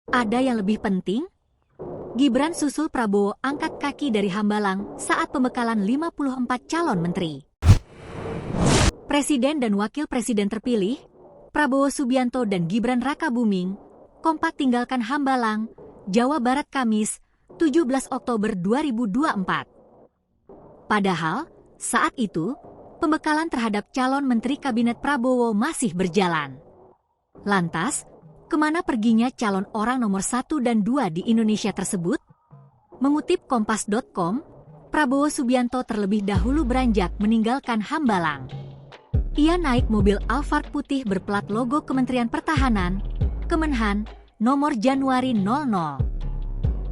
Ada yang lebih penting? Gibran susul Prabowo angkat kaki dari Hambalang saat pembekalan 54 calon menteri. Presiden dan Wakil Presiden terpilih, Prabowo Subianto dan Gibran Rakabuming, kompak tinggalkan Hambalang, Jawa Barat Kamis, 17 Oktober 2024. Padahal, saat itu, pembekalan terhadap calon menteri kabinet Prabowo masih berjalan. Lantas, kemana perginya calon orang nomor 1 dan 2 di Indonesia tersebut? Mengutip Kompas.com, Prabowo Subianto terlebih dahulu beranjak meninggalkan Hambalang. Ia naik mobil Alphard putih berplat logo Kementerian Pertahanan, Kemenhan, nomor Januari 00.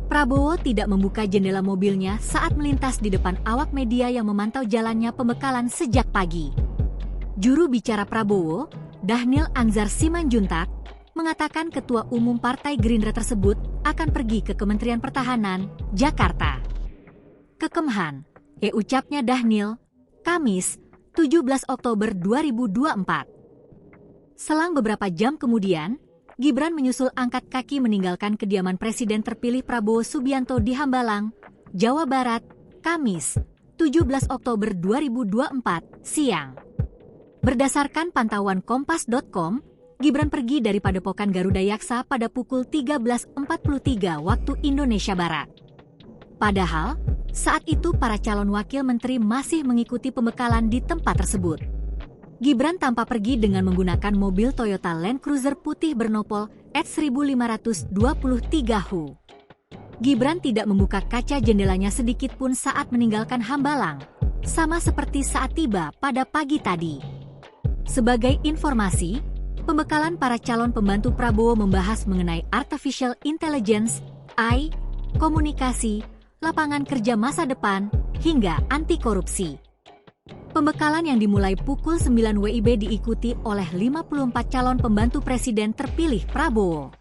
Prabowo tidak membuka jendela mobilnya saat melintas di depan awak media yang memantau jalannya pembekalan sejak pagi. Juru bicara Prabowo, Dhanil Anzar Simanjuntak, mengatakan Ketua Umum Partai Gerindra tersebut akan pergi ke Kementerian Pertahanan, Jakarta. Ke Kemhan, ucapnya Dhanil, Kamis, 17 Oktober 2024. Selang beberapa jam kemudian, Gibran menyusul angkat kaki meninggalkan kediaman Presiden terpilih Prabowo Subianto di Hambalang, Jawa Barat, Kamis, 17 Oktober 2024, siang. Berdasarkan pantauan Kompas.com, Gibran pergi dari Padepokan Garuda Yaksa pada pukul 13.43 waktu Indonesia Barat. Padahal, saat itu para calon wakil menteri masih mengikuti pembekalan di tempat tersebut. Gibran tampak pergi dengan menggunakan mobil Toyota Land Cruiser putih bernopol X1523HU. Gibran tidak membuka kaca jendelanya sedikit pun saat meninggalkan Hambalang, sama seperti saat tiba pada pagi tadi. Sebagai informasi, pembekalan para calon pembantu Prabowo membahas mengenai Artificial Intelligence, AI, komunikasi, lapangan kerja masa depan, hingga anti korupsi. Pembekalan yang dimulai pukul 9 WIB diikuti oleh 54 calon pembantu presiden terpilih Prabowo.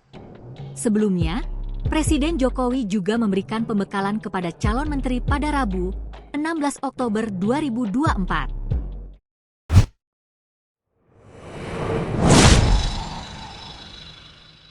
Sebelumnya, Presiden Jokowi juga memberikan pembekalan kepada calon menteri pada Rabu, 16 Oktober 2024.